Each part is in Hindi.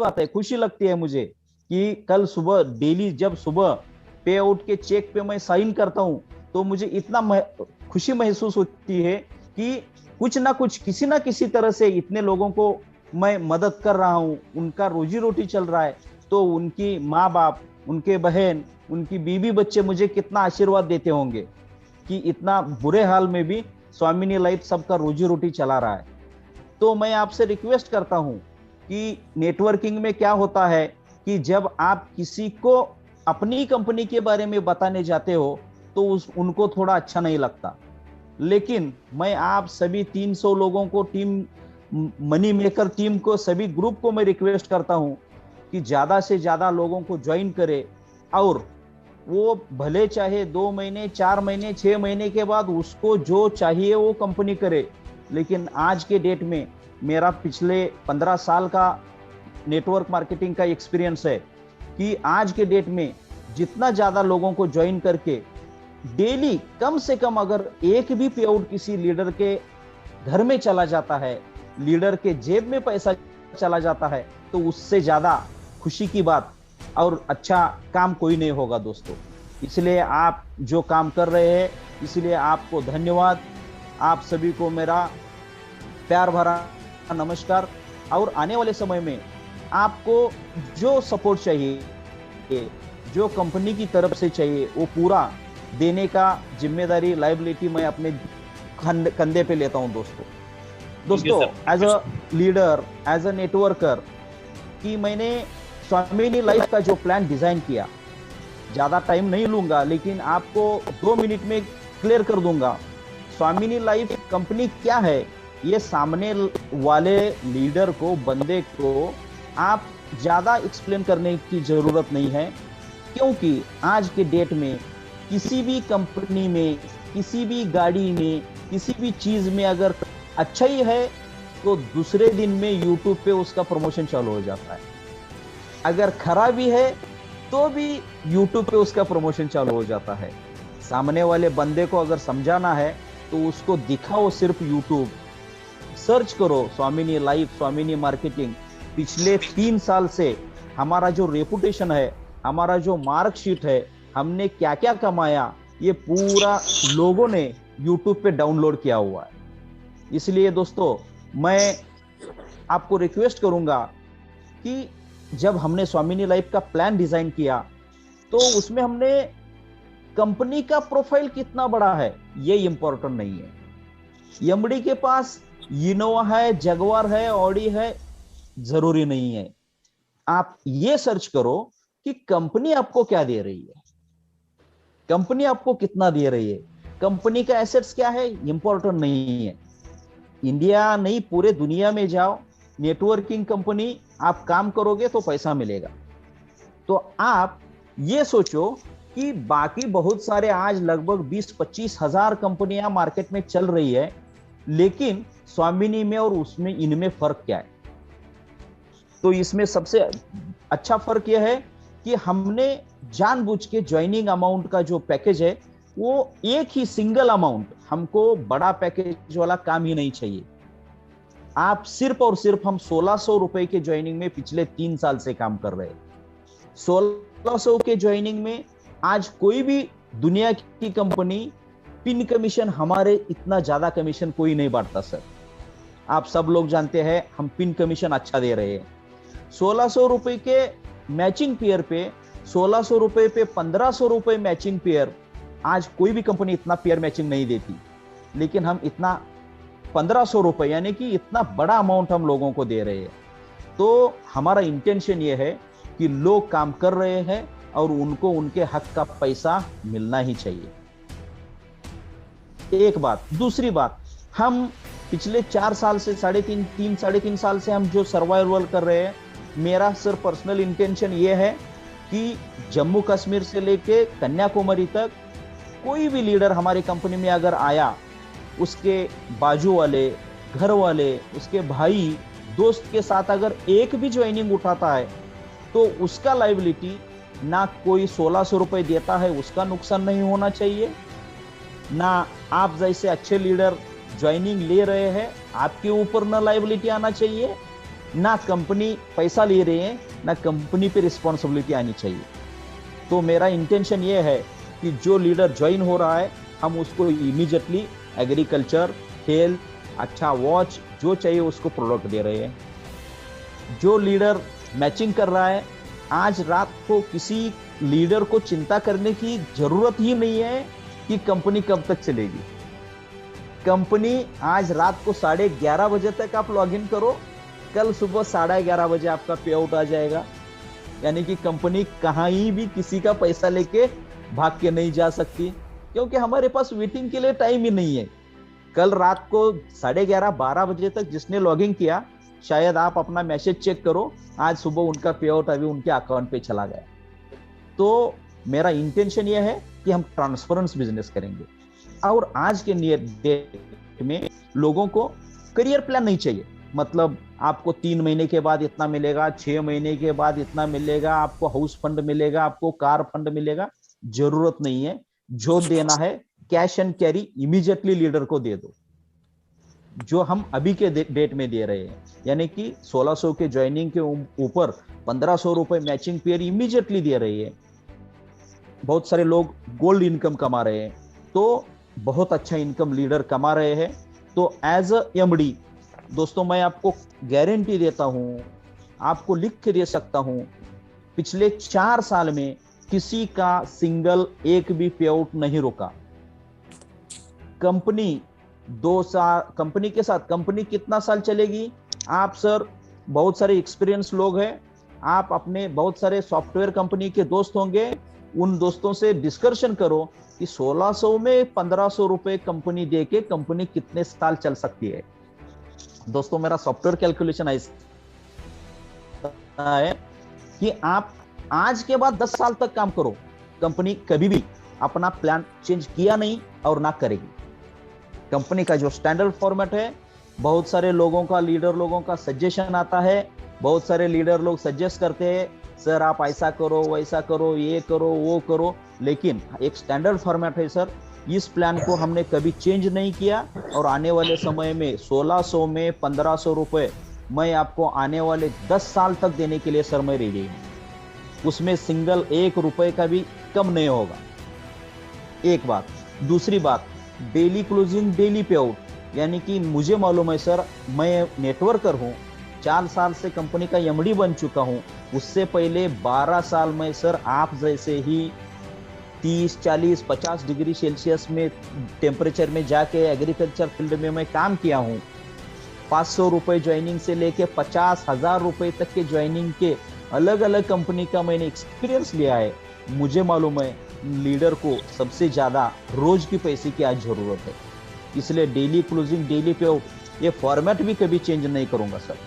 बात है, खुशी लगती है मुझे कि कल सुबह डेली जब सुबह पे आउट के चेक पे मैं साइन करता हूं तो मुझे इतना खुशी महसूस होती है कि कुछ ना कुछ किसी ना किसी तरह से इतने लोगों को मैं मदद कर रहा हूं, उनका रोजी रोटी चल रहा है। तो उनकी माँ बाप, उनके बहन, उनकी बीवी बच्चे मुझे कितना आशीर्वाद देते होंगे कि इतना बुरे हाल में भी स्वामिनी लाइफ सबका रोजी रोटी चला रहा है। तो मैं आपसे रिक्वेस्ट करता हूं कि नेटवर्किंग में क्या होता है कि जब आप किसी को अपनी कंपनी के बारे में बताने जाते हो तो उनको थोड़ा अच्छा नहीं लगता, लेकिन मैं आप सभी 300 लोगों को, टीम मनी मेकर टीम को, सभी ग्रुप को मैं रिक्वेस्ट करता हूं कि ज्यादा से ज्यादा लोगों को ज्वाइन करे, और वो भले चाहे 2 महीने, 4 महीने, 6 महीने के बाद उसको जो चाहिए वो कंपनी करे। लेकिन आज के डेट में मेरा पिछले 15 साल का नेटवर्क मार्केटिंग का एक्सपीरियंस है कि आज के डेट में जितना ज्यादा लोगों को ज्वाइन करके डेली कम से कम अगर एक भी पे आउट किसी लीडर के घर में चला जाता है, लीडर के जेब में पैसा चला जाता है, तो उससे ज्यादा खुशी की बात और अच्छा काम कोई नहीं होगा दोस्तों। इसलिए आप जो काम कर रहे हैं, इसलिए आपको धन्यवाद। आप सभी को मेरा प्यार भरा नमस्कार। और आने वाले समय में आपको जो सपोर्ट चाहिए, जो कंपनी की तरफ से चाहिए, वो पूरा देने का जिम्मेदारी, लायबिलिटी मैं अपने कंधे पे लेता हूं दोस्तों। As a leader, as a networker, कि मैंने स्वामिनी लाइफ का जो प्लान डिजाइन किया, ज्यादा टाइम नहीं लूंगा लेकिन आपको 2 मिनट में क्लियर कर दूंगा। स्वामिनी लाइफ कंपनी क्या है, ये सामने वाले लीडर को, बंदे को आप ज्यादा एक्सप्लेन करने की जरूरत नहीं है, क्योंकि आज के डेट में किसी भी कंपनी में, किसी भी गाड़ी में, किसी भी चीज में अगर अच्छा ही है तो दूसरे दिन में यूट्यूब पे उसका प्रमोशन चालू हो जाता है। अगर खराबी है तो भी यूट्यूब पे उसका प्रमोशन चालू हो जाता है। सामने वाले बंदे को अगर समझाना है तो उसको दिखाओ सिर्फ यूट्यूब, सर्च करो स्वामिनी लाइफ, स्वामिनी मार्केटिंग। पिछले 3 साल से हमारा जो रेपुटेशन है, हमारा जो मार्कशीट है, हमने क्या क्या कमाया, ये पूरा लोगों ने यूट्यूब पे डाउनलोड किया हुआ है। इसलिए दोस्तों मैं आपको रिक्वेस्ट करूंगा कि जब हमने स्वामिनी लाइफ का प्लान डिजाइन किया तो उसमें हमने कंपनी का प्रोफाइल कितना बड़ा है ये इंपॉर्टेंट नहीं है। एमडी के पास इनोवा है, जगवार है, ऑडी है, जरूरी नहीं है। आप ये सर्च करो कि कंपनी आपको क्या दे रही है, कंपनी आपको कितना दे रही है, कंपनी का एसेट्स क्या है, इंपॉर्टेंट नहीं है। इंडिया नहीं पूरे दुनिया में जाओ, नेटवर्किंग कंपनी आप काम करोगे तो पैसा मिलेगा। तो आप ये सोचो कि बाकी बहुत सारे आज लगभग 20-25 हजार कंपनियां मार्केट में चल रही है, लेकिन स्वामिनी में और उसमें इनमें फर्क क्या है। तो इसमें सबसे अच्छा फर्क यह है कि हमने जानबूझ के ज्वाइनिंग अमाउंट का जो पैकेज है वो एक ही सिंगल अमाउंट, हमको बड़ा पैकेज वाला काम ही नहीं चाहिए। आप सिर्फ और सिर्फ हम 1600 रुपए के ज्वाइनिंग में पिछले 3 साल से काम कर रहे हैं। 1600 के ज्वाइनिंग में आज कोई भी दुनिया की कंपनी पिन कमीशन, हमारे इतना ज्यादा कमीशन कोई नहीं बांटता सर। आप सब लोग जानते हैं हम पिन कमीशन अच्छा दे रहे हैं। 1600 रुपए के मैचिंग पेयर पे, 1600 रुपए पे 1500 रुपए मैचिंग पेयर, आज कोई भी कंपनी इतना पेयर मैचिंग नहीं देती, लेकिन हम इतना 1500 रुपए यानी कि इतना बड़ा अमाउंट हम लोगों को दे रहे हैं। तो हमारा इंटेंशन ये है कि लोग काम कर रहे हैं और उनको उनके हक का पैसा मिलना ही चाहिए। एक बात। दूसरी बात, हम पिछले 4 साल से, 3.5 साल से हम जो सर्वाइवल कर रहे हैं, मेरा सिर्फ पर्सनल इंटेंशन ये है कि जम्मू कश्मीर से लेके कन्याकुमारी तक कोई भी लीडर हमारी कंपनी में अगर आया, उसके बाजू वाले, घर वाले, उसके भाई, दोस्त के साथ अगर एक भी ज्वाइनिंग उठाता है तो उसका लायबिलिटी ना कोई 1600 रुपए देता है उसका नुकसान नहीं होना चाहिए, ना आप जैसे अच्छे लीडर ज्वाइनिंग ले रहे हैं आपके ऊपर ना लायबिलिटी आना चाहिए, ना कंपनी पैसा ले रही है, ना कंपनी पे रिस्पॉन्सिबिलिटी आनी चाहिए। तो मेरा इंटेंशन ये है कि जो लीडर ज्वाइन हो रहा है हम उसको इमीडिएटली एग्रीकल्चर, हेल्थ, अच्छा वॉच जो चाहिए उसको प्रोडक्ट दे रहे हैं। जो लीडर मैचिंग कर रहा है, आज रात को किसी लीडर को चिंता करने की जरूरत ही नहीं है कि कंपनी कब तक चलेगी। कंपनी आज रात को 11:30 बजे तक आप लॉगिन करो, कल सुबह 11:30 बजे आपका पे आउट आ जाएगा। यानी कि कंपनी कहीं भी किसी का पैसा लेके भाग के नहीं जा सकती, क्योंकि हमारे पास वेटिंग के लिए टाइम ही नहीं है। कल रात को 11:30-12 बजे तक जिसने लॉगिन किया, शायद आप अपना मैसेज चेक करो, आज सुबह उनका पे आउट अभी उनके अकाउंट पे चला गया। तो मेरा इंटेंशन यह है कि हम ट्रांसपेरेंस बिजनेस करेंगे। और आज के डेट में लोगों को करियर प्लान नहीं चाहिए, मतलब आपको 3 महीने के बाद इतना मिलेगा, 6 महीने के बाद इतना मिलेगा, आपको हाउस फंड मिलेगा, आपको कार फंड मिलेगा। जरूरत नहीं है। जो देना है cash and carry immediately leader को दे दो, जो हम अभी के डेट में दे रहे हैं। यानी कि 1600 के ज्वाइनिंग के ऊपर 1500 रुपए मैचिंग पेयर इमीडिएटली दे रही है। बहुत सारे लोग गोल्ड इनकम कमा रहे हैं, तो बहुत अच्छा इनकम लीडर कमा रहे हैं। तो एज अ एमडी दोस्तों, मैं आपको गारंटी देता हूं, आपको लिख के दे सकता हूं, पिछले 4 साल में किसी का सिंगल एक भी पे आउट नहीं रुका। कंपनी 2 साल कंपनी के साथ, कंपनी कितना साल चलेगी? आप सर बहुत सारे एक्सपीरियंस लोग हैं, आप अपने बहुत सारे सॉफ्टवेयर कंपनी के दोस्त होंगे, उन दोस्तों से डिस्कशन करो कि 1600 में 1500 रुपए कंपनी दे के कंपनी कितने साल चल सकती है। दोस्तों, मेरा सॉफ्टवेयर कैलकुलेशन ऐसा है कि आप आज के बाद 10 साल तक काम करो, कंपनी कभी भी अपना प्लान चेंज किया नहीं और ना करेगी। कंपनी का जो स्टैंडर्ड फॉर्मेट है, बहुत सारे लोगों का, लीडर लोगों का सजेशन आता है, बहुत सारे लीडर लोग सजेस्ट करते हैं, सर आप ऐसा करो, वैसा करो, ये करो, वो करो, लेकिन एक स्टैंडर्ड फॉर्मेट है सर। इस प्लान को हमने कभी चेंज नहीं किया और आने वाले समय में 1600 में 1500 रुपए मैं आपको आने वाले 10 साल तक देने के लिए सर मैं रेडी हूं। उसमें सिंगल 1 रुपए का भी कम नहीं होगा। एक बात। दूसरी बात, डेली क्लोजिंग, डेली पे आउट, यानी कि मुझे मालूम है सर, मैं नेटवर्कर हूं, 4 साल से कंपनी का एमडी बन चुका हूं। उससे पहले 12 साल में सर आप जैसे ही 30, 40, 50 डिग्री सेल्सियस में टेम्परेचर में जाके एग्रीकल्चर फील्ड में मैं काम किया हूं। 500 रुपए ज्वाइनिंग से लेके 50,000 रुपए तक के ज्वाइनिंग के अलग अलग कंपनी का मैंने एक्सपीरियंस लिया है। मुझे मालूम है लीडर को सबसे ज्यादा रोज की पैसे की आज जरूरत है, इसलिए डेली क्लोजिंग, डेली पे आउट, ये फॉर्मेट भी कभी चेंज नहीं करूंगा सर।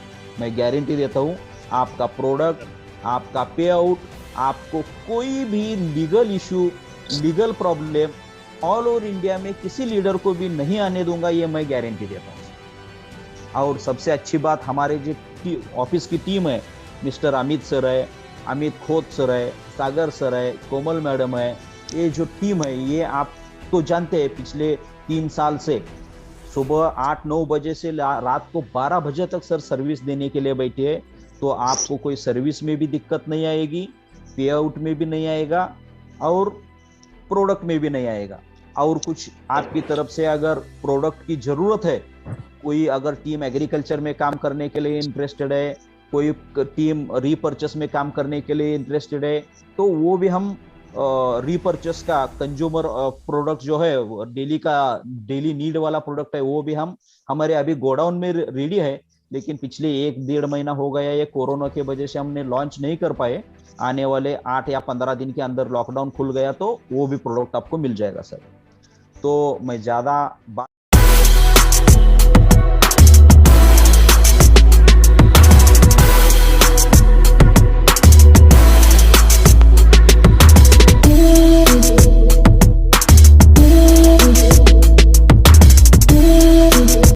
मैं गारंटी देता हूं, आपका प्रोडक्ट, आपका पे आउट, आपको कोई भी legal issue, legal problem all over India में किसी लीडर को भी नहीं आने दूंगा, ये मैं गारंटी देता हूं। और सबसे अच्छी बात, हमारे जो ऑफिस की टीम है, मिस्टर अमित सर है, अमित खोत सर है, सागर सर है, कोमल मैडम है, ये जो टीम है, ये आप तो जानते हैं पिछले 3 साल से सुबह 8-9 बजे से रात को 12 बजे तक सर सर्विस देने के लिए बैठे हैं। तो आपको कोई सर्विस में भी दिक्कत नहीं आएगी, पे आउट में भी नहीं आएगा और प्रोडक्ट में भी नहीं आएगा। और कुछ आपकी तरफ से अगर प्रोडक्ट की जरूरत है, कोई अगर टीम एग्रीकल्चर में काम करने के लिए इंटरेस्टेड है, कोई टीम रीपर्चेस में काम करने के लिए इंटरेस्टेड है, तो वो भी हम रीपर्चेस का कंज्यूमर प्रोडक्ट जो है, डेली का डेली नीड वाला प्रोडक्ट है, वो भी हम हमारे अभी गोडाउन में रेडी है। लेकिन पिछले 1-1.5 महीना हो गया, ये कोरोना की वजह से हमने लॉन्च नहीं कर पाए। आने वाले 8 या 15 दिन के अंदर लॉकडाउन खुल गया तो वो भी प्रोडक्ट आपको मिल जाएगा सर। तो मैं ज्यादा